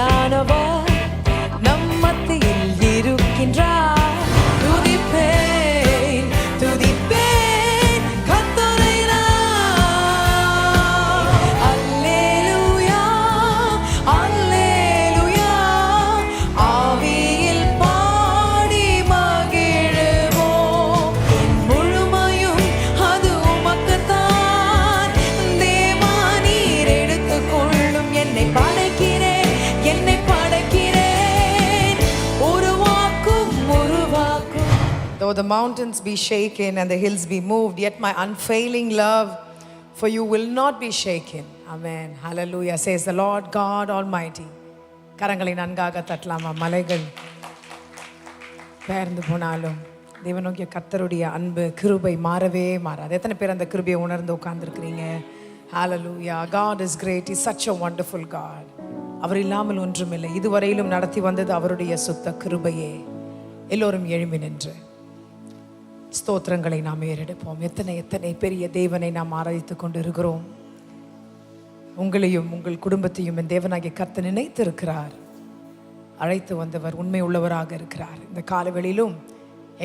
மேலானவர் நம் மத்தியில் இருக்கின்றார். துதிப்பேன் துதிப்பேன் கர்த்தரை நான். அல்லேலூயா அல்லேலூயா. ஆவியில் பாடி மகிழுவோம். முழுமையும் அது உமக்குத்தான். தேவா நீர் எடுத்துக்கொள்ளும். என்னை படைக்கிறேன் என்னை படைக்கிறேன். உருவாக்கும் உருவாக்கும். Though the mountains be shaken and the hills be moved, yet my unfailing love for you will not be shaken. Amen. Hallelujah. Says the Lord God Almighty. கரங்களை நன்காக தட்டலாமா? மலைகள் பெயர்ந்து போனாலும் தேவனோக்கிய கர்த்தருடைய அன்பு கிருபை மாறவே மாறாது. எத்தனை பேர் அந்த கிருபையை உணர்ந்து உட்கார்ந்துருக்கிறீங்க? Hallelujah. God is great. He's such a wonderful God. அவர் இல்லாமல் ஒன்றுமில்லை. இதுவரையிலும் நடத்தி வந்தது அவருடைய சுத்த கிருபையே. எல்லோரும் எழும்பி நின்று ஸ்தோத்திரங்களை நாம் ஏறெடுப்போம். எத்தனை எத்தனை பெரிய தேவனை நாம் ஆராதித்து கொண்டு இருக்கிறோம். உங்களையும் உங்கள் குடும்பத்தையும் என் தேவனாகிய கர்த்தர் நினைத்திருக்கிறார். அழைத்து வந்தவர் உண்மை உள்ளவராக இருக்கிறார். இந்த காலவெளியிலும்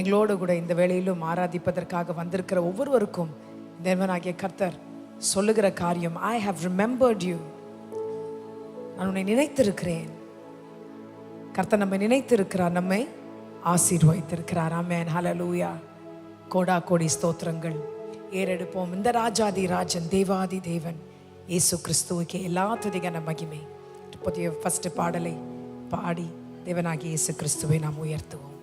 எங்களோடு கூட இந்த வேளையிலும் ஆராதிப்பதற்காக வந்திருக்கிற ஒவ்வொருவருக்கும் தேவனாகிய கர்த்தர் சொல்லுகிற காரியம், ஐ ஹவ் ரிமெம்பர்ட் யூ. நான் உன்னை நினைத்திருக்கிறேன். கர்த்தர் நம்மை நினைத்திருக்கிறார், நம்மை ஆசீர்வதித்திருக்கிறார். ஆமென். ஹல்லேலூயா. கோடா கோடி ஸ்தோத்திரங்கள் ஏறெடுப்போம். இந்த ராஜாதி ராஜன் தேவாதி தேவன் இயேசு கிறிஸ்துவுக்கு எல்லா துதிகான மகிமை. புதிய ஃபர்ஸ்ட் பாடலை பாடி தேவனாகிய இயேசு கிறிஸ்துவை நாம் உயர்த்துவோம்.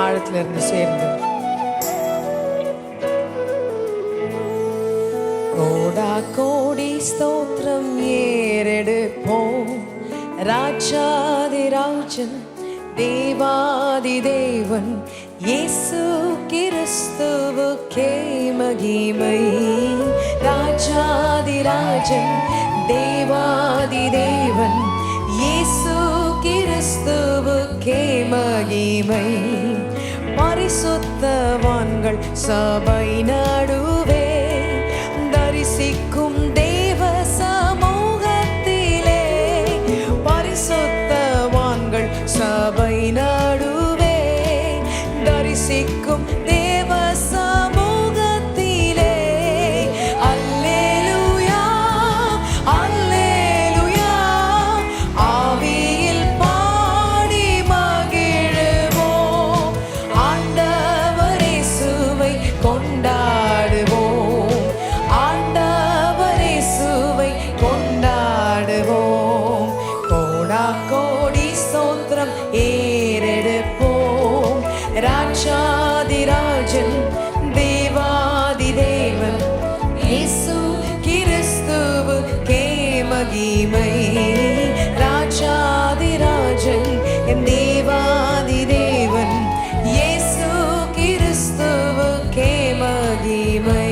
ஆழத்திலிருந்து சேர்ந்து கோடா கோடி ஸ்தோத்திரம் ஏறெடுப்போம். ராஜாதி ராஜன் தேவாதி தேவன் இயேசு கிறிஸ்துவுக்கே மகிமை. ராஜாதி ராஜன் தேவாதி தேவன் இயேசு கிறிஸ்துவுக்கே மகிமை. பரிசுத்தவான்கள் சபை நடுவே தரிசிக்கும் தேவ சமூகத்திலே. பரிசுத்தவான்கள் சபை நடுவே தரிசிக்கும் தேவ சமூகத்திலே. அல்லேலூயா அல்லேலூயா. ஆவியில் பாடி மகிழுவோம். ஆண்டவர் இயேசுவை கொண்டாடுவோம். ஆண்டவர் இயேசுவை கொண்டாடுவோம். கோடா கோடி ஸ்தோத்திரம் ஏறெடுப்போம். ராஜாதி ராஜன் தேவாதி தேவன் இயேசு கிறிஸ்துவுக்கே மகிமை. ராஜாதி ராஜன் என் தேவாதி தேவன் இயேசு கிறிஸ்துவுக்கே மகிமை.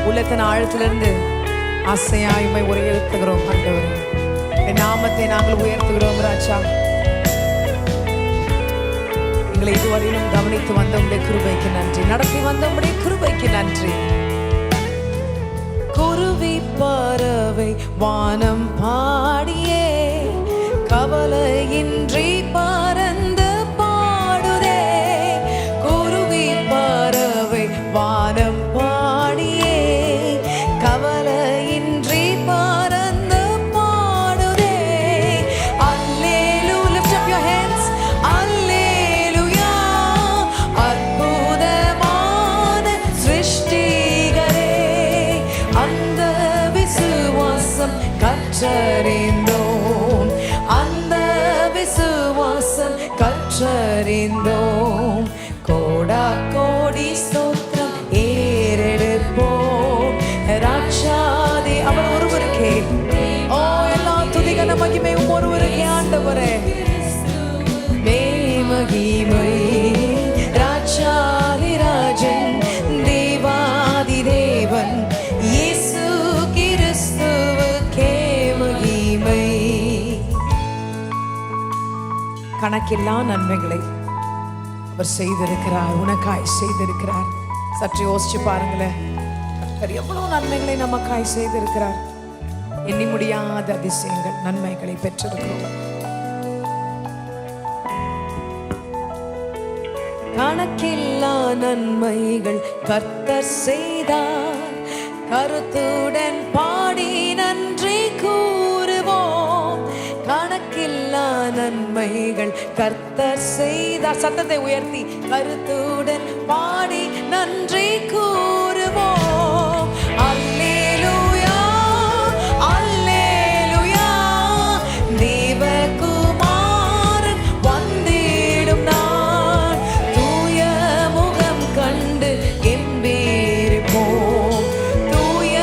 உள்ளத்தின் ஆழத்திலிருந்து ஆசையாய்மை உயர்த்துகிறோம். ஆண்டவரே என் நாமத்தை நாங்கள் உயர்த்துகிறோம். ராஜா, எங்களை இதுவரையிலும் கவனித்து வந்த உடைய கிருபைக்கு நன்றி. நடத்தி வந்த உடைய கிருபைக்கு நன்றி. குருவி பறவை வானம் பாடியே கவலையின்றி பறந்து பாடுதே. குருவி பறவை வானம் பாடியே கவலையின்றி பறந்து பாடுதே. அல்லேலூயா. Lift up your hands. அல்லேலூயா. அற்புதமான சிருஷ்டிகரே, அந்த விசுவாசம் கற்றறிந்தோம். அந்த விசுவாசம் கற்றறிந்தோம். கோடா கோடி ஸ்தோத்திரம் ஏறெடுப்போம். ராஜாதி அவர் ஒருவருக்கே. ஓ எல்லா துதிகன மகிமையும் ஒருவருக்கே. ஆண்டவரே கணக்கில்லா நன்மைகளை அவர் செய்திருக்கிறார், உனக்காய் செய்திருக்கிறார். சற்று யோசிச்சு பாருங்களேன், கர்த்தர் எவ்வளவு நன்மைகளை நமக்காய் செய்திருக்கிறார். எண்ணி முடியாத அதிசயங்கள், நன்மைகளை பெற்றிருக்கிறோம். கணக்கில்லா நன்மைகள் கர்த்தர் செய்தார், கருத்துடன் பாடி நன்றி கூறுவோம். கணக்கில்லா நன்மைகள் கர்த்தர் செய்தார். சத்தத்தை உயர்த்தி கருத்துடன் பாடி நன்றி கூறுவோம். அல்லேலூயா, அல்லேலூயா. தேவகுமாரன் வந்திடும் நாள், தூய முகம் கண்டு கெம்பீரிப்போம், தூய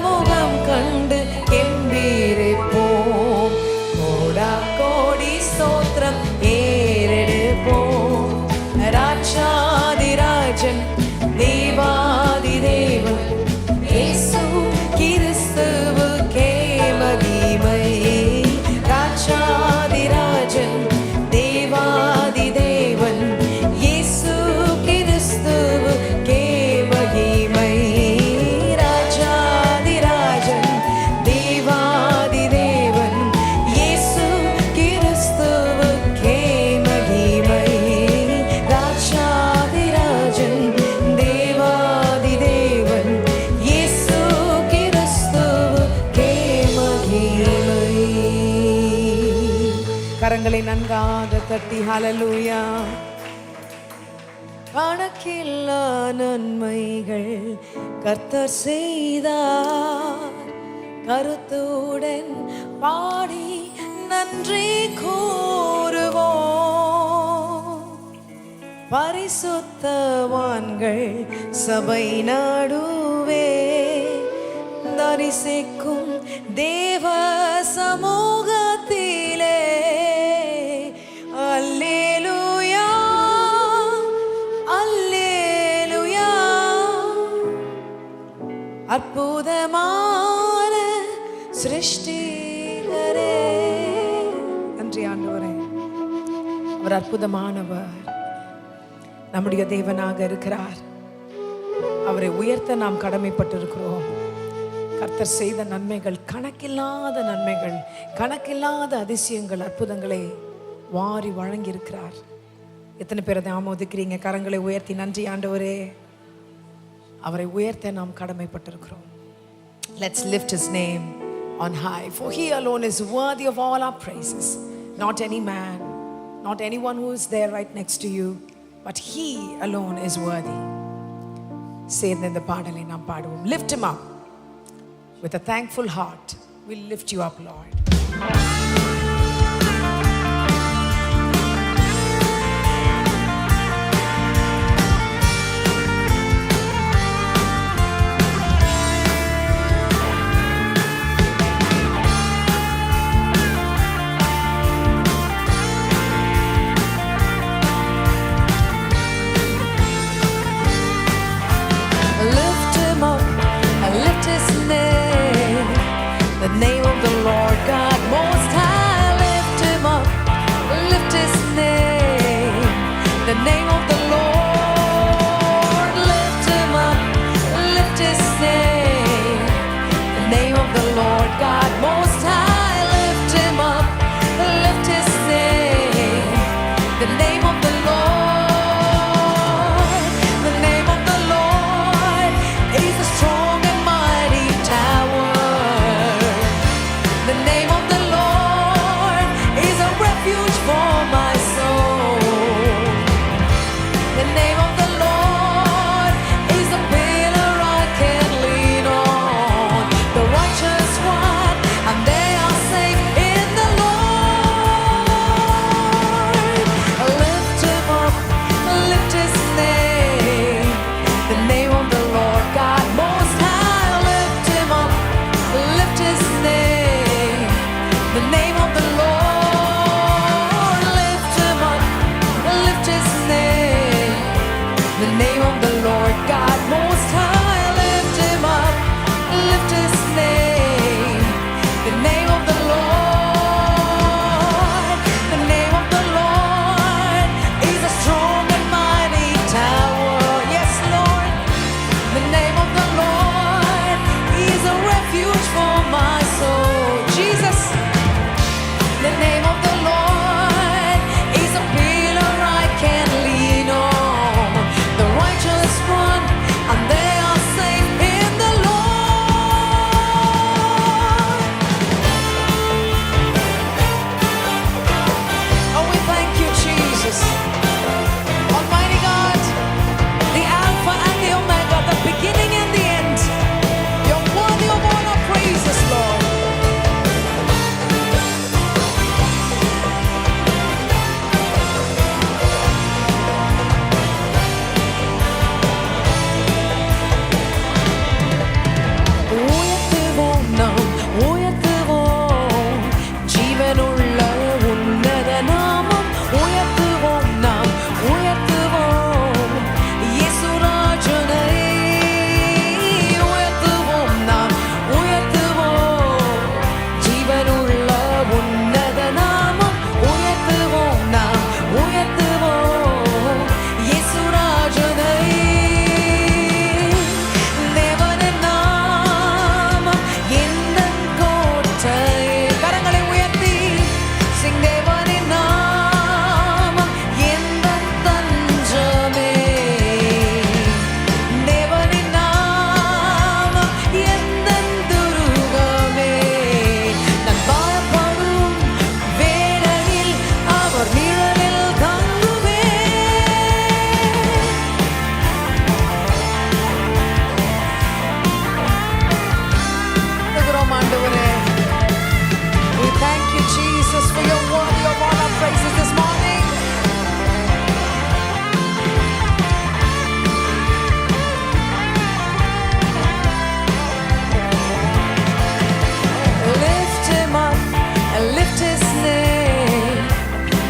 முகம் கண்டு கெம்பீரிப்போம். கோடா கோடி ஸ்தோத்திரம் ஏறெடுப்போம். ராஜாதிராஜன் தேவாதி தேவன் இயேசு கிறிஸ்துவுக்கே மகிமை. ராஜாதிராஜன் தேவாதி தேவன் இயேசு கிறிஸ்துவுக்கே மகிமை. ராஜாதிராஜன் தேவாதி தேவன் இயேசு கிறிஸ்துவுக்கே மகிமை. ராஜாதிராஜன் தேவாதி தேவன் இயேசு கிறிஸ்துவுக்கே மகிமை. கரங்களை நன்காக தட்டி ஹல்லேலூயா. கணக்கில்லா நன்மைகள் கர்த்தர் செய்தார், கருத்துடன் பாடி நன்றி கூறுவோம். பரிசுத்தவான்கள் சபை நடுவே தரிசிக்கும் தேவ சமூகத்திலே அல்லேலூயா, அல்லேலூயா. அற்புதமான சிருஷ்டிகரே. நன்றி ஆண்டவரே, அவர் அற்புதமானவர், நம்முடைய தேவனாக இருக்கிறார். அவரை உயர்த்த நாம் கடமைப்பட்டிருக்கிறோம். கர்த்தர் செய்த நன்மைகள், கணக்கில்லாத நன்மைகள், கணக்கில்லாத அதிசயங்கள், அற்புதங்களை வாரி வழங்கி இருக்கிறார். எத்தனை பேர் அதை ஆமோதிக்கிறீங்க? கரங்களை உயர்த்தி நன்றி ஆண்டவரே. அவரை உயர்த்த நாம் கடமைப்பட்டிருக்கிறோம். Let's lift his name on high, for he alone is worthy of all our praises. Not any man, not anyone who is there right next to you, but he alone is worthy. சேர்ந்து இந்த பாடலை நாம் பாடுவோம். Lift him up with a thankful heart. We'll lift you up, Lord. Lift him up, lift his name, the name of the Lord God Most High. Lift him up, lift his name, the name of the Lord. Lift him up, lift his name, the name of the Lord God Most High. Lift him up, lift his name, the name of the Lord. The name of the Lord is a strong and mighty tower. The name of the Lord is a refuge for my soul. The name of the Lord is a pillar I can lean on. The righteous one, and they are safe in the Lord. Lift him up, lift his name, the name of the Lord God Most High. Lift him up, lift his name, the name of the Lord.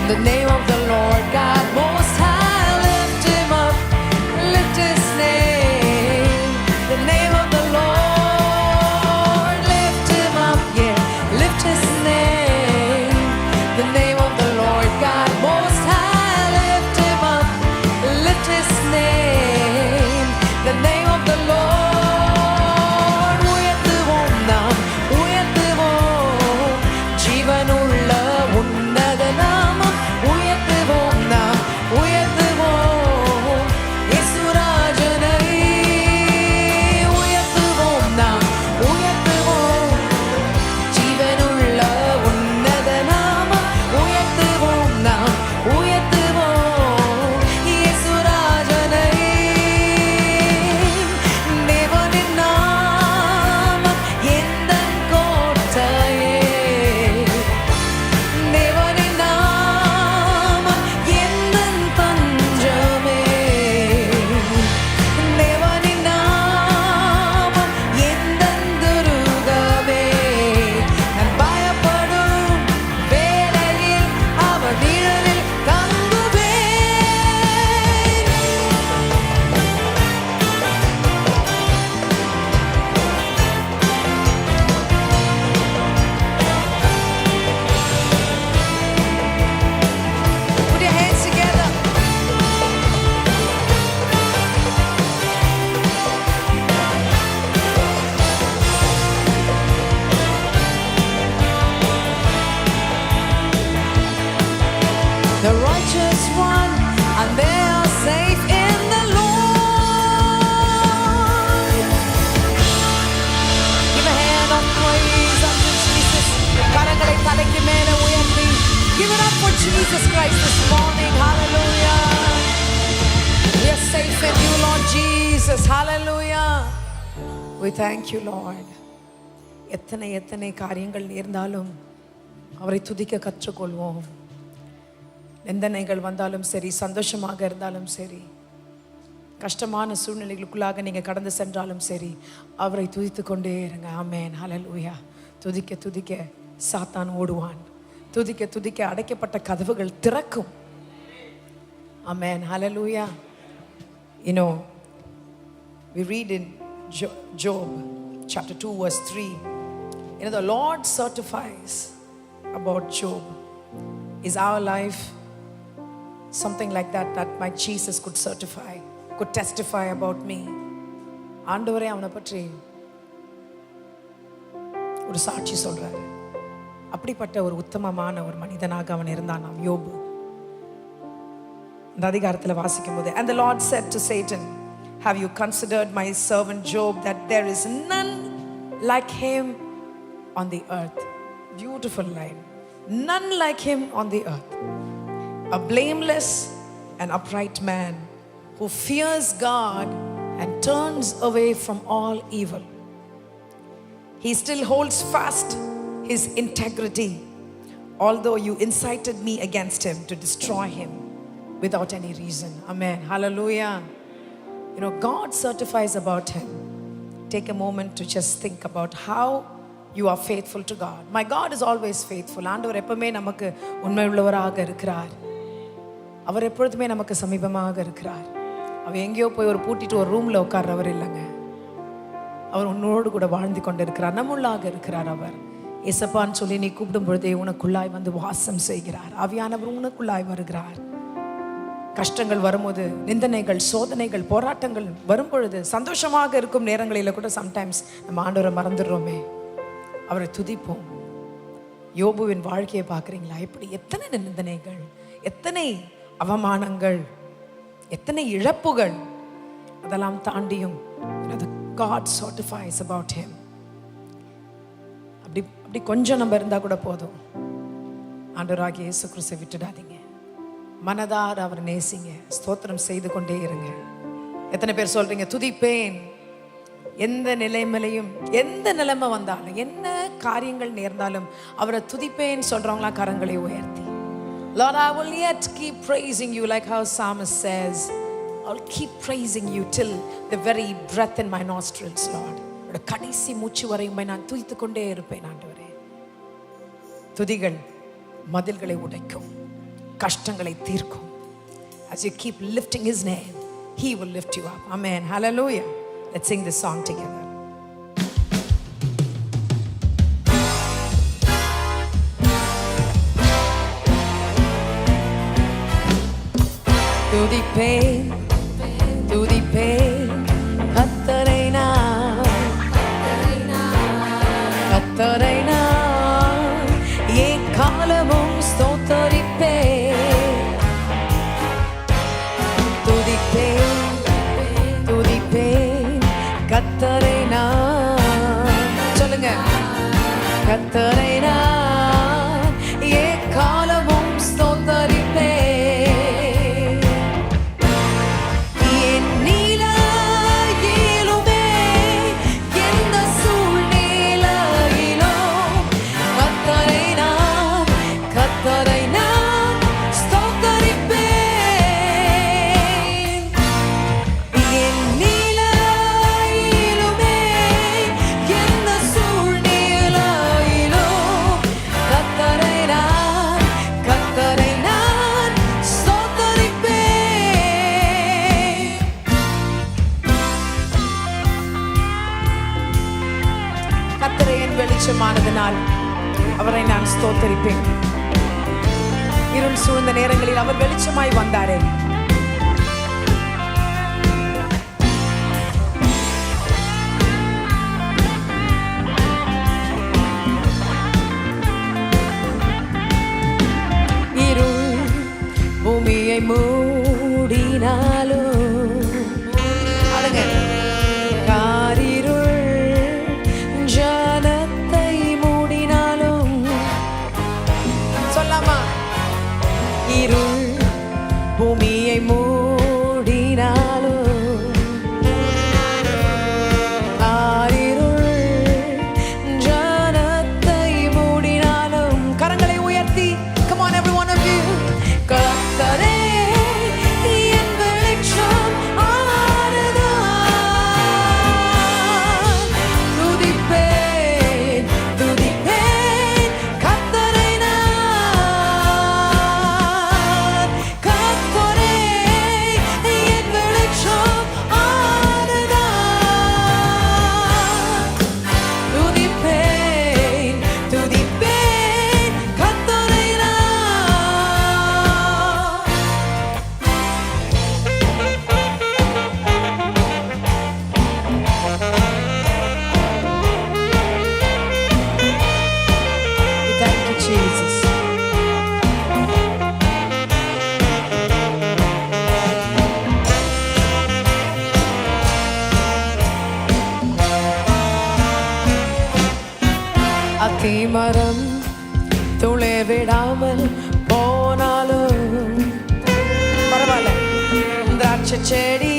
The name of the Lord God Most High, lift him up, lift his name. The name of the Lord, lift him up, yeah, lift his name. The name of the Lord God Most High, lift him up, lift his name. The name of the Lord. The righteous one, and they are safe in the Lord. Give a hand of praise unto Jesus. கரங்களை தலைக்கு மேலே உயர்த்தி give it up for Jesus Christ this morning. Hallelujah. We are safe in you, Lord Jesus. Hallelujah. We thank you, Lord. எத்தனை காரியங்கள் நேர்ந்தாலும் அவரை துதிக்க கற்றுக்கொள்வோம். நிந்தனைகள் வந்தாலும் சரி, சந்தோஷமாக இருந்தாலும் சரி, கஷ்டமான சூழ்நிலைகளுக்குள்ளாக நீங்கள் கடந்து சென்றாலும் சரி, அவரை துதித்து கொண்டே இருங்க. ஆமென். ஹல்லேலூயா. துதிக்க துதிக்க சாத்தான் ஓடுவான். துதிக்க துதிக்க அடைக்கப்பட்ட கதவுகள் திறக்கும். ஆமென். ஹல்லேலூயா. You know, we read in Job chapter 2 verse 3. You know, the Lord certifies about Job. Is our life something like that my Jesus could certify, could testify about me? ஆண்டவரே அவனை பற்றி ஒரு சாட்சி சொல்றாரு. அப்படிப்பட்ட ஒரு உத்தமமான ஒரு மனிதனாக அவன் இருந்தான். நாம் யோபு அந்த அதிகாரத்தில் வாசிக்கும் போது, and the Lord said to Satan, have you considered my servant Job, that there is none like him on the earth? Beautiful line. None like him on the earth. A blameless and upright man who fears God and turns away from all evil. He still holds fast his integrity, although you incited me against him to destroy him without any reason. Amen. Hallelujah. You know, God certifies about him. Take a moment to just think about how you are faithful to God. My God is always faithful. ஆண்டவர் எப்பவுமே நமக்கு உண்மையுள்ளவராக இருக்கிறார். அவர் எப்பொழுதுமே நமக்கு சமீபமாக இருக்கிறார். அவர் எங்கேயோ போய் ஒரு பூட்டிட்டு ஒரு ரூம்ல உட்கார்றவர் இல்லைங்க. அவர் உன்னோடு கூட வாழ்ந்து கொண்டு இருக்கிறார். நம்முள்ளாக இருக்கிறார். அவர் ஏசப்பான்னு சொல்லி நீ கூப்பிடும் பொழுதே உனக்குள்ளாய் வந்து வாசம் செய்கிறார். ஆவியானவர் உனக்குள்ளாய் வருகிறார். கஷ்டங்கள் வரும்போது, நிந்தனைகள், சோதனைகள், போராட்டங்கள் வரும் பொழுது, சந்தோஷமாக இருக்கும் நேரங்களில் கூட சம்டைம்ஸ் நம்ம ஆண்டவரை மறந்துடுறோமே. அவரை துதிப்போம். யோபுவின் வாழ்க்கையை பார்க்குறீங்களா? எப்படி எத்தனை நிந்தனைகள், எத்தனை அவமானங்கள், எத்தனை இழப்புகள், அதெல்லாம் தாண்டியும் God certifies about him. அப்படி கொஞ்சம் நம்ம இருந்தால் கூட போதும். ஆண்டவராகிய இயேசு கிறிஸ்துவை விட்டுடாதீங்க. மனதார அவர் நேசிங்க. ஸ்தோத்திரம் செய்து கொண்டே இருங்க. எத்தனை பேர் சொல்றீங்க, துதிப்பேன் எந்த நிலைமையிலையும், எந்த நிலைமை வந்தாலும், என்ன காரியங்கள் நேர்ந்தாலும் அவரை துதிப்பேன் சொல்றவங்களா கரங்களை உயர்த்தி, Lord, I will yet keep praising you, like how Psalmist says, I'll keep praising you till the very breath in my nostrils, Lord. கடைசி மூச்சு வரை உம்மை நான் துதித்து கொண்டே இருப்பேன். ஆண்டவரே, துதிகள் மதில்களை உடைக்கும். கஷ்டங்களை தீர்க்கும். As you keep lifting his name, he will lift you up. Amen. Hallelujah. Let's sing this song together. துதிப்பேன் துதிப்பேன் கர்த்தரை நான் கர்த்தரை நான் எக்காலமும் ஸ்தோத்தரிப்பேன். துதிப்பேன் துதிப்பேன் கர்த்தரை நான். சொல்லுங்க, கர்த்தரை நான் எக்காலமும் ஸ்தோத்தரிப்பேன். வெளிச்சமானதனால் அவரை நான் ஸ்தோத்தரிப்பேன். இருள் சூழ்ந்த நேரங்களில் அவர் வெளிச்சமாய் வந்தாரே. இருள் பூமியை மூடினாலும் பூமியை மூடினாலும் ஆரிருள் ஜனத்தை மூடினாலும் கரங்களை உயர்த்தி, come on every one of you, கர்த்தரே என் வெளிச்சம் ஆனதால் துதிப்பேன் துதிப்பேன் கர்த்தரை நான். கர்த்தரே என் வெளிச்சம் ஆனதால் துதிப்பேன் துதிப்பேன் கர்த்தரை நான். Thank you, Jesus. அத்திமரம் துளிர் விடாமல் போனாலும் பரவாயில்ல, திராட்சை செடி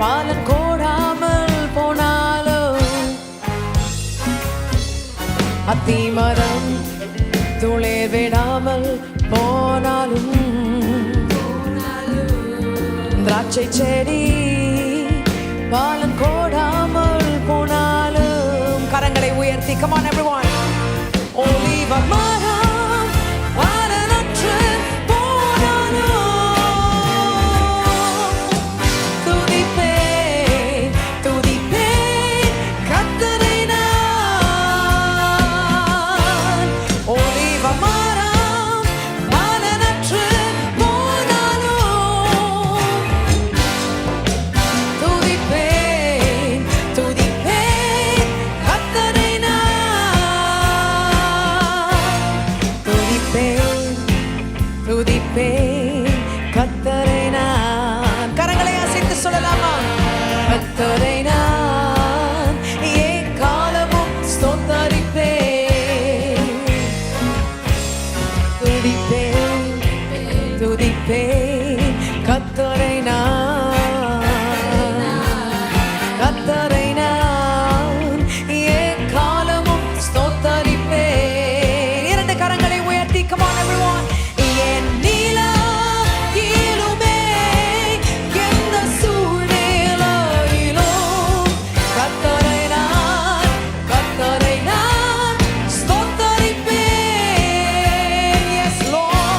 பாலன் கோடாமல் போனாலும், அத்திமரம் துளிர் விடாமல் போனாலும், திராட்சை செடி பாலன் கோடாமல் போனாலும், கரங்களை உயர்த்தி, come on everyone, ஒலிவ மரம் பலனற்று போனாலும் துதிப்பேன் துதிப்பேன் கர்த்தரை நான். ஒலிவ மரம் பலனற்று போனாலும் துதிப்பேன் துதிப்பேன் கர்த்தரை நான். துதிப்பேன் துதிப்பேன் கர்த்தரை நான். கரங்களை அசைத்து சொல்லலாமா? கர்த்தரை நான் எக்காலமும் ஸ்தோத்தரிப்பேன். துதிப்பேன் துதிப்பேன் கர்த்தரை நான். கர்த்தரை நான் எக்காலமும் ஸ்தோத்தரிப்பேன். இரண்டு கரங்களை உயர்த்தி, come on everyone, என் நிலையிலுமே எந்த சூழ்நிலையிலும் கர்த்தரை நான் ஸ்தோத்தரிப்பேன். Yes Lord.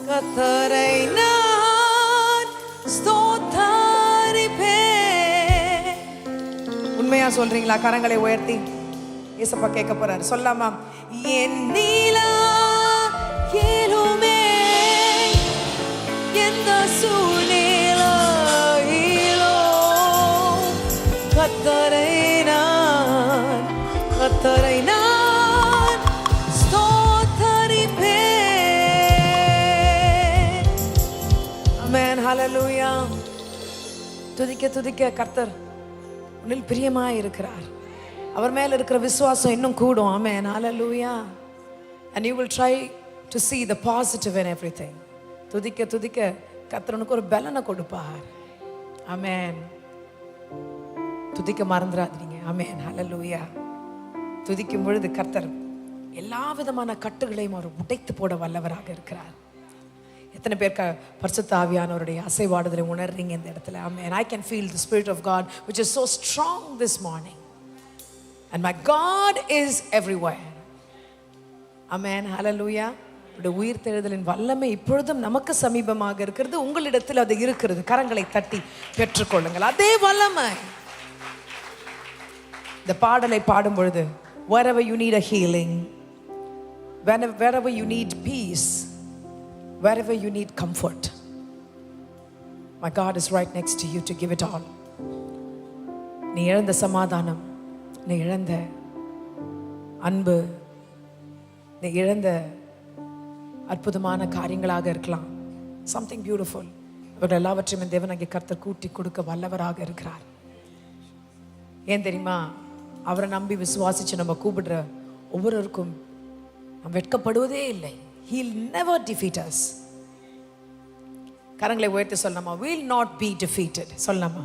கர்த்தரை நான் ஸ்தோத்தரிப்பேன். உண்மையா சொல்றீங்களா? கரங்களை உயர்த்தி ஏசப்பா கேட்க போறாரு. சொல்லாமா? என் நீலா கேளுமே எந்த சூழ்நிலையிலோ கர்த்தரை நான் ஸ்தோத்தரிப்பேன். ஆமென். ஹல்லேலூயா. துதிக்க துதிக்க கர்த்தர் உன்னில் பிரியமாய் இருக்கிறார். அவர் மேல இருக்கிற விசுவாசம் இன்னும் கூடும். ஆமென். ஹல்லேலூயா. And you will try to see the positive in everything. துதிக்க துதிக்க கர்த்தர் உனக்கு ஒரு பலனை கொடுப்பார். ஆமென். துதிக்க மறந்துடாதீங்க. ஆமென். ஹல்லேலூயா. துதிக்கும் பொழுது கர்த்தர் எல்லா விதமான கட்டுகளையும் அவர் உடைத்து போட வல்லவராக இருக்கிறார். எத்தனை பேர் பரிசுத்த ஆவியானவருடைய அசைவாடுதலை உணர்றீங்க இந்த இடத்துல? ஆமென். I can feel the spirit of God which is so strong this morning. And my God is everywhere. ஆமென். ஹல்லேலூயா. உயிர் தெழுதலின் வல்லமை இப்பொழுதும் நமக்கு சமீபமாக இருக்கிறது. உங்களிடத்தில் அது இருக்கிறது. கரங்களை தட்டி பெற்றுக்கொள்ளுங்கள் அதே வல்லமை. இந்த பாடலை பாடும் பொழுது wherever you need a healing, wherever you need peace, wherever you need comfort, my God is right next to you to give it all. நீ இழந்த சமாதானம், நீ இழந்த அன்பு, நீ இழந்த அற்புதமான காரியங்களாக இருக்கலாம். something beautiful. அவர்கள் எல்லாவற்றையும் தேவனாகிய கர்த்தர் கூட்டி கொடுக்க வல்லவராக இருக்கிறார். ஏன் தெரியுமா? அவரை நம்பி விசுவாசிச்சு நம்ம கூப்பிடுற ஒவ்வொருவருக்கும் நாம் வெட்கப்படுவதே இல்லை. He'll never defeat us. கரங்களை உயர்த்தி சொல்லலாமா? We'll not be defeated. சொல்லலாமா?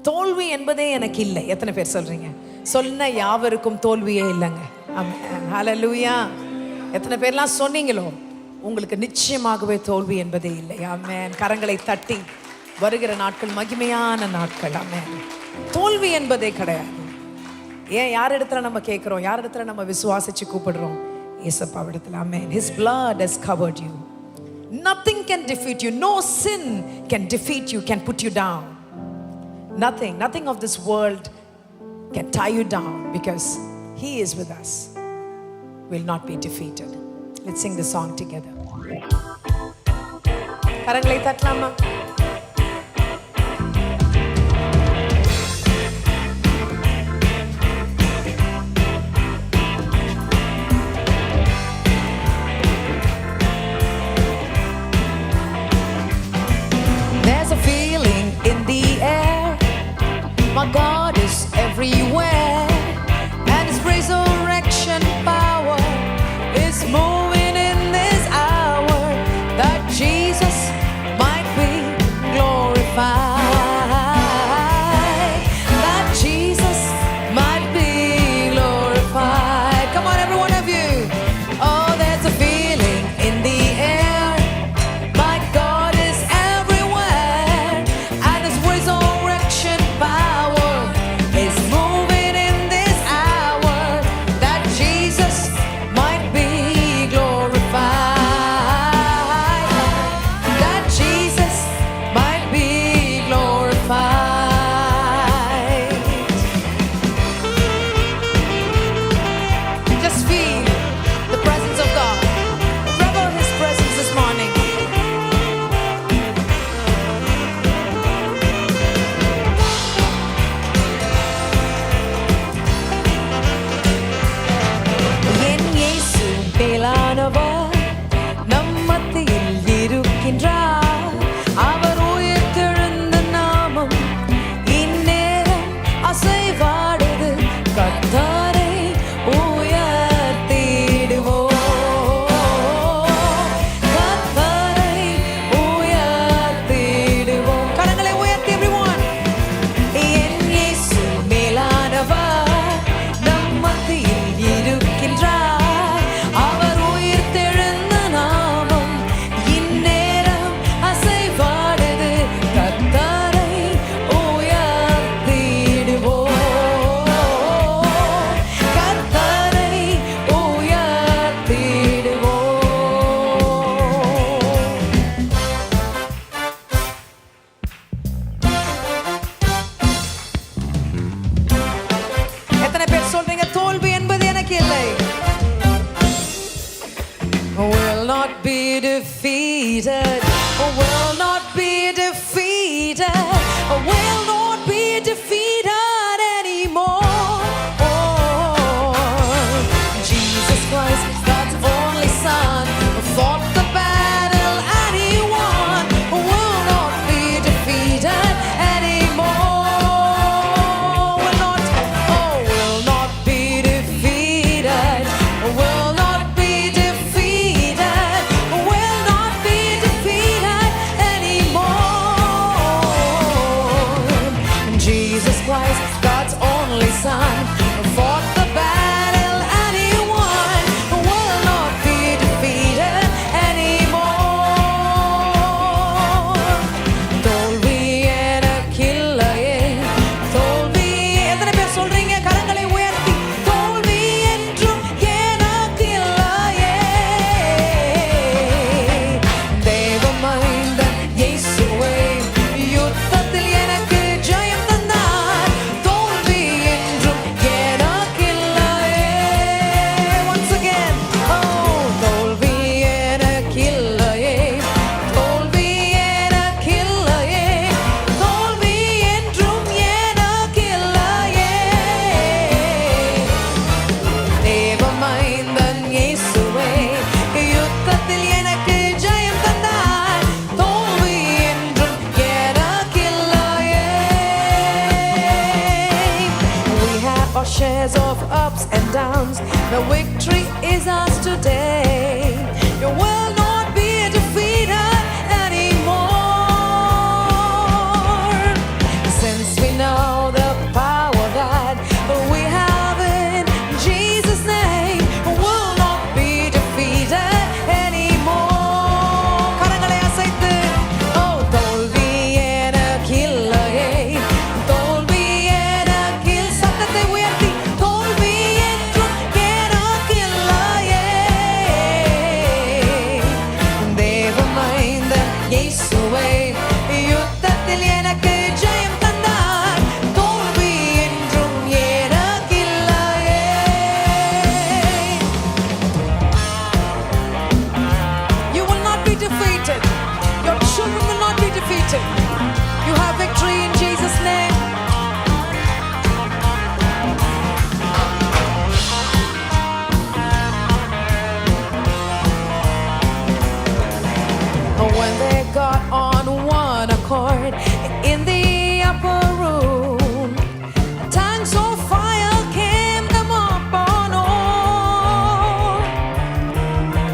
தோல்வி என்பதே எனக்கு இல்லை. எத்தனை பேர் சொல்றீங்க? சொன்ன யாவருக்கும் தோல்வியே இல்லைங்க. ஆமென். ஹல்லேலூயா. எத்தனை பேர்லாம் சொன்னீங்களோ உங்களுக்கு நிச்சயமாகவே தோல்வி என்பதே இல்லை. ஆமென். கரங்களை தட்டி வருகிற நாட்கள் மகிமையான நாட்கள். ஆமென். தோல்வி என்பதே கிடையாது. ஏன் யார் இடத்துல நம்ம கேட்குறோம்? யார் இடத்துல நம்ம விசுவாசிச்சு கூப்பிடுறோம்? இயேசுப்பா இடத்துல. ஆமென். His blood has covered you. Nothing can defeat you. No sin can defeat you, can put you down. Nothing of this world can tie you down because He is with us. Will not be defeated. Let's sing the song together. கரங்களை தட்டலாமா? There's a feeling in the air. My God is everywhere. And His resurrection power is moving in this hour. That Jesus might be defeated, will not be defeated, will not be defeated anymore. Oh, Jesus Christ, God's only Son, fought the battle and He won, will not be defeated anymore. Will not, oh, will not be defeated, will not be defeated, will not be defeated anymore. Jesus Christ, God's only Son, fought the battle and He won, will not be defeated anymore. தோல்வி எனக்கு இல்லையே, தோல்வி எத்தனை பேர் சொல்றீங்க? கரங்களை உயர்த்தி, தோல்வி என்றும் எனக்கு இல்லையே. தேவமைந்தன் இயேசுவே யுத்தத்தில் எனக்கு ஜெயம் தந்தார், தோல்வி என்றும் எனக்கு இல்லையே. Once again, oh, தோல்வி எனக்கு இல்லையே, தோல்வி எனக்கு இல்லையே, தோல்வி என்றும் எனக்கு இல்லையே. தேவமைந்தன் இயேசுவே யுத்தத்தில் எனக்கு ஜெயம் தந்தார், தோல்வி என்றும் எனக்கு இல்லையே. We have our shares of ups and downs, the victory is ours today. You will not be defeated anymore. Since we know the power that we have in Jesus' name, will not be defeated anymore. கரங்களை அசைத்து, oh, தோல்வி எனக்கு இல்லையே, தோல்வி எனக்கு இல்ல- சத்தத்தை உயர்த்தி, தோல்வி என்றும் எனக்கு இல்லையே. தேவமைந்தன் இயேசுவே யுத்தத்தில் எனக்கு ஜெயம் தந்தார், தோல்வி என்றும் எனக்கு இல்லையே. You will not be defeated. Your children will not be defeated. You have victory in Jesus' name. When they got on one accord in the upper room, tongues of fire came them up on all.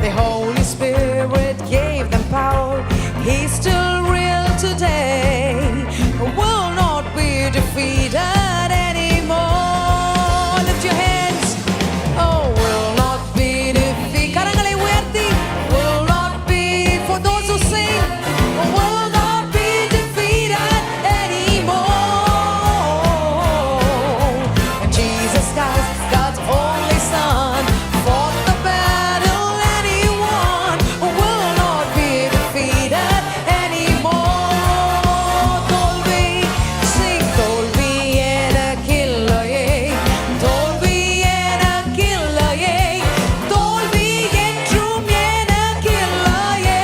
The Holy Spirit gave them power. He's still real today, will not be defeated anymore. Lift your hands. Oh, will not be defeated. கரங்களை உயர்த்தி, will not be, for those who sing, will not be defeated anymore. Jesus Christ, God's only Son, fought the battle and He won, will not be defeated anymore. தோல்வி, sing, தோல்வி எனக்கு இல்லையே, தோல்வி எனக்கு இல்லையே, தோல்வி என்றும் எனக்கு இல்லையே.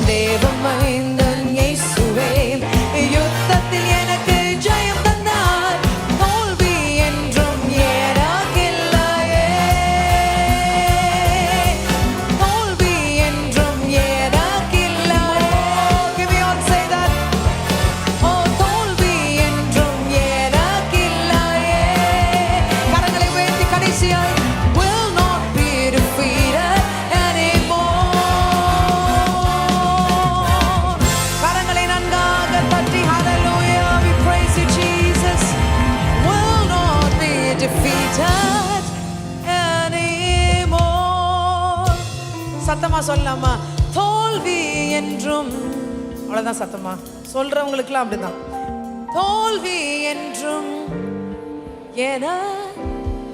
தேவமைந்தன் இயேசுவே யுத்தத்தில் எனக்கு ஜெயம் தந்தார், தோல்வி என்றும் எனக்கு இல்லையே. தோல்வி என்றும் எனக்கு இல்லையே. Give me all, say that. Oh, தோல்வி என்றும் எனக்கு இல்லையே. கரங்களை உயர்த்தி கடைசியாய், will not be defeated anymore. கரங்களை நன்றாக தட்டி, hallelujah, we praise you Jesus. Will not be defeated anymore. சத்தமா சொல்லலாமா? தோல்வி என்றும், அவ்வளவுதான் சத்தமா சொல்றவங்களுக்குலாம் அப்படிதான். தோல்வி என்றும் என,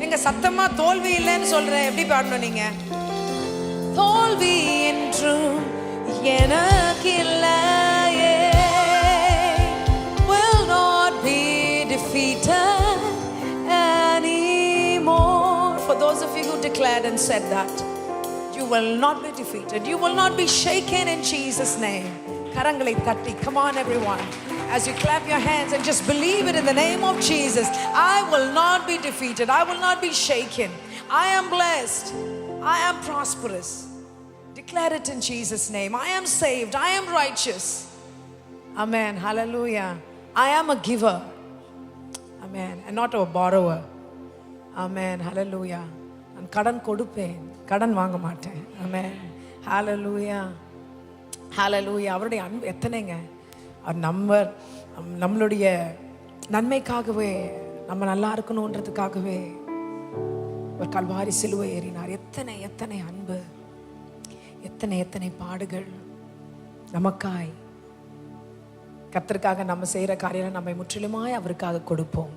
எங்க சத்தமா தோல்வி இல்லைன்னு சொல்றேன், எப்படி பாடணும் நீங்க? தோல்வி என்றும் எனக்கு இல்லையே, will not be defeated anymore. For those of you who declared and said that, you You will not be defeated. You will not be shaken in Jesus' name. கரங்களை தட்டி, come on everyone. As you clap your hands and just believe it in the name of Jesus. I will not be defeated. I will not be shaken. I am blessed. I am prosperous. Declare it in Jesus' name. I am saved. I am righteous. Amen. Hallelujah. I am a giver. Amen. And not a borrower. Amen. Hallelujah. நான் கடன் கொடுப்பேன், கடன் வாங்க மாட்டேன். Amen. Hallelujah. Hallelujah. அவருடைய அன்பு எத்தனைங்க. அவர் நம்மளுடைய நன்மைக்காகவே, நம்ம நல்லா இருக்கணுன்றதுக்காகவே ஒரு கல்வாரி சிலுவை ஏறினார். எத்தனை எத்தனை அன்பு, எத்தனை எத்தனை பாடுகள் நமக்காய். கர்த்தருக்காக நம்ம செய்கிற காரியம் நம்மை முற்றிலுமாய் அவருக்காக கொடுப்போம்.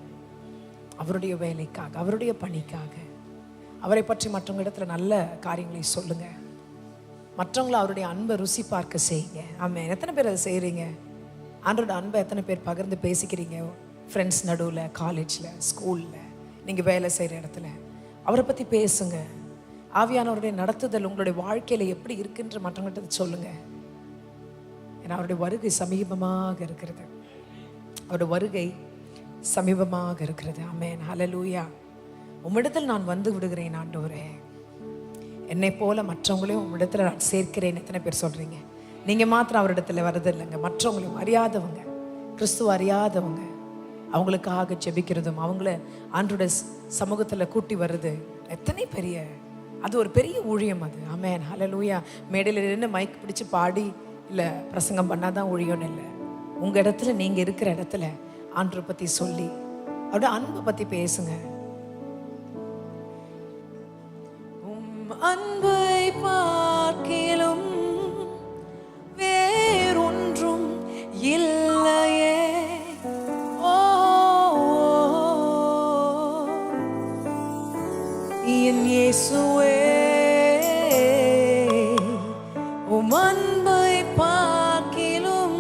அவருடைய வேலைக்காக, அவருடைய பணிக்காக. அவரை பற்றி மற்றவங்க இடத்துல நல்ல காரியங்களை சொல்லுங்க. மற்றவங்களை அவருடைய அன்பை ருசி பார்க்க செய்யுங்க. ஆமென். எத்தனை பேர் அதை செய்கிறீங்க? ஆண்டோட அன்பை எத்தனை பேர் பகிர்ந்து பேசிக்கிறீங்க? ஃப்ரெண்ட்ஸ் நடுவில், காலேஜில், ஸ்கூலில், நீங்கள் வேலை செய்கிற இடத்துல அவரை பற்றி பேசுங்க. ஆவியானவருடைய நடத்துதல் உங்களுடைய வாழ்க்கையில் எப்படி இருக்குன்ற மற்றவங்கள்ட்ட சொல்லுங்க. ஏன்னா அவருடைய வருகை சமீபமாக இருக்கிறது. அவருடைய வருகை சமீபமாக இருக்கிறது. ஆமென். ஹல்லேலூயா. உம்மிடத்தில் நான் வந்து விடுகிறேன் ஆண்டவரே, என்னை போல மற்றவங்களையும் உம்மிடத்தில் நான் சேர்க்கிறேன். எத்தனை பேர் சொல்கிறீங்க? நீங்கள் மாத்திரம் அவரிடத்துல வரது இல்லைங்க, மற்றவங்களையும், அறியாதவங்க, கிறிஸ்துவ அறியாதவங்க, அவங்களுக்காக ஜெபிக்கிறதும் அவங்கள ஆண்டோட சமூகத்தில் கூட்டி வருது எத்தனை பெரிய, அது ஒரு பெரிய ஊழியம் அது. ஆமென். ஹல்லேலூயா. மேடையில் நின்று மைக் பிடிச்சு பாடி இல்லை பிரசங்கம் பண்ணாதான் ஊழியம்னு இல்லை. உங்கள் இடத்துல, நீங்கள் இருக்கிற இடத்துல ஆண்டரை பற்றி சொல்லி அவருடைய அன்பை பற்றி பேசுங்க. அன்பை பார்க்கிலும் வேறொன்றும் இல்லையே. ஓ என் இயேசுவே, உம் அன்பை பார்க்கிலும்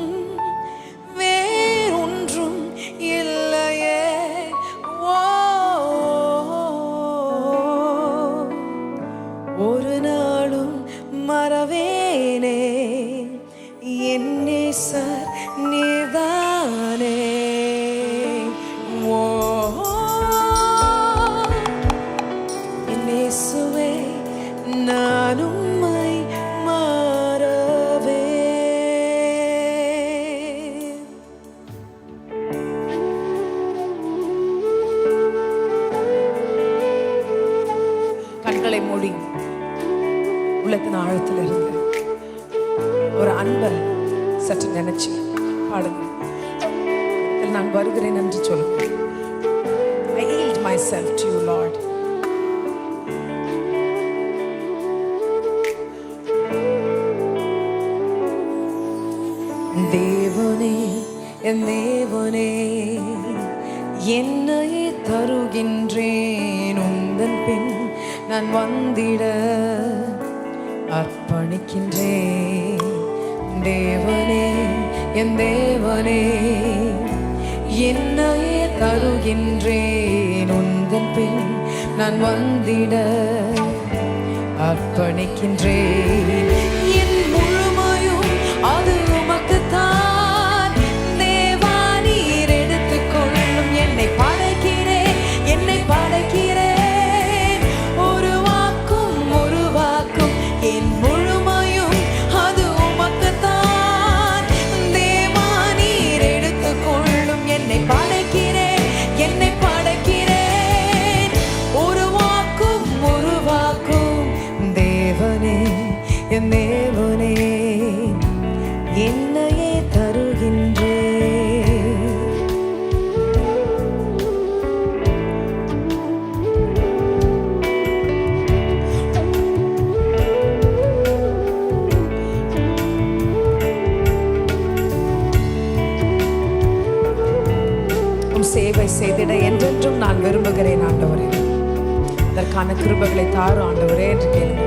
வேறொன்றும் இல்லையே. ஓ ஒரு நாளும் மறவேனே, என் நேசர் நீர்தானே. ஓ என் இயேசுவே, நான் உம்மை மறவே. கண்களை மூடி உள்ளத்தின் ஆழத்தில் இருந்து ஒரு அன்பை சற்று நினைச்சு பாடுங்க. நான் வருகிறேன் என்று சொல்லுங்க. I yield myself to you, Lord. தேவனே, என் தேவனே, என்னையே தருகின்றேன். உந்தன் பின் நான் வந்திட அர்ப்பணிக்கின்றேன். தேவனே, என் தேவனே, என்னையே தருகின்றேன். உந்தன் பின் நான் வந்திட அர்ப்பணிக்கின்றேன். என் முழுமையும் அது உமக்குத்தான். தேவா, நீர் எடுத்துக்கொள்ளும். என்னை படைக்கிறேன், என்னை படைக்கிறேன். ஒரு வாக்கும் ஒரு வாக்கும் என் முழுமையும் அது உமக்குத்தான். தேவா, நீர் எடுத்துக்கொள்ளும். என்னை படைக்கிறேன், என்னை படைக்கிறேன். ஒரு வாக்கும் ஒரு வாக்கும். தேவனே, என் தேவனே, என்னையே தருகின்றேன். சேவை செய்திட என்றென்றும் நான் விரும்புகிறேன் ஆண்டவரே. அதற்கான கிருபைகளை தாரும் ஆண்டவரே என்று கேளுங்க.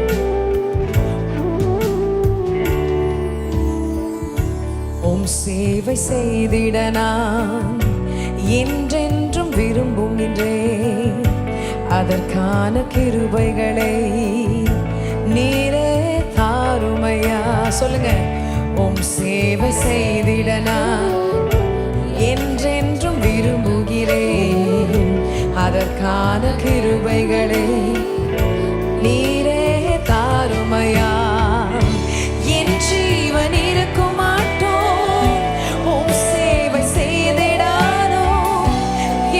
உம் சேவை செய்திட நான் என்றென்றும் விரும்புகின்றேன். அதற்கான கிருபைகளை நீரே தாருமையா. சொல்லுங்க. உம் சேவை செய்திட நான் என்றென்றும் விரும்புகிறேன். அதற்கான கிருபைகளை நீரே தாருமையா. என் ஜீவன் இருக்கும் மாட்டோம் உம் சேவை செய்திடானோ.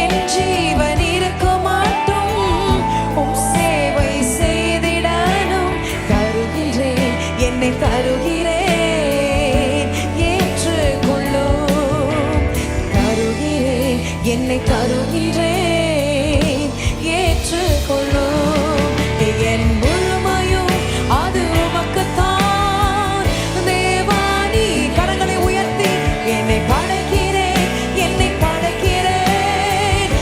என் ஜீவன் இருக்கும் மாட்டோம் உம் சேவை செய்திடானோ. தருகிறேன், என்னை தருகிறேன், ஏற்றுக்கொள்ளும். தருகிறேன், என்னை தருகிறேன், ஏற்றுக்கொள்ளும். என் முழுமையும் அது உமக்குத்தான் தேவானி. கரங்களை உயர்த்தி என்னை படைக்கிறேன், என்னை படைக்கிறேன்.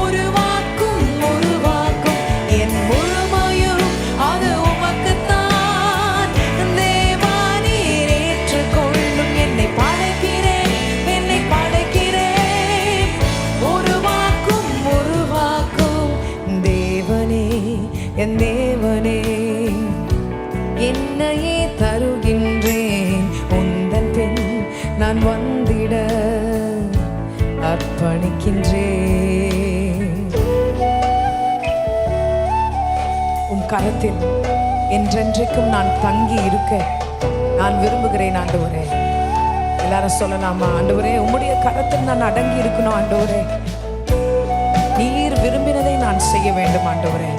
உருவாக்கும் உருவாக்கும் என் முழுமையும் அது உமக்குத்தான் தேவானி. ஏற்றுக்கொள்ளும். என்னை படைக்கிறேன், என்னை படைக்கிறேன். உருவாக்கும் உருவாக்கும் தேவனே, என் தேவனே, என்னையே தருகின்றேன். உந்தன் பின் நான் வந்திட அர்ப்பணிக்கின்றேன். உம் கரத்தில் என்றென்றைக்கும் நான் தங்கி இருக்க நான் விரும்புகிறேன் ஆண்டவரே. எல்லாரும் சொல்லலாமா? ஆண்டவரே, உம்முடைய கரத்தில் நான் அடங்கி இருக்கணும் ஆண்டவரே. நீர் விரும்பினதை நான் செய்ய வேண்டும் ஆண்டவரே.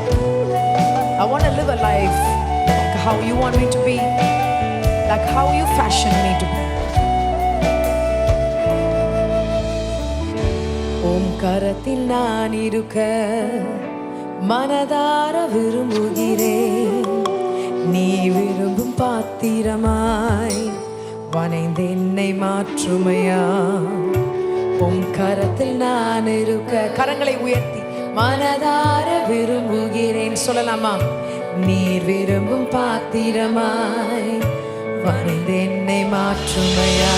I want to live a life like how you want me to be, like how you fashion me to be. உம் கரத்தில் நான் இருக்க மனதார விரும்புகிறேன். நீ விரும்பும் பாத்திரமாய் வனைந்து என்னை மாற்றுமையா. உம் கரத்தில் நான் இருக்க கரங்களை உயர்த்தி மனதார விரும்புகிறேன். சொல்லலாமா? நீர் விரும்பும் பாத்திரமாய் வரைந்து என்னை மாற்றுமையா.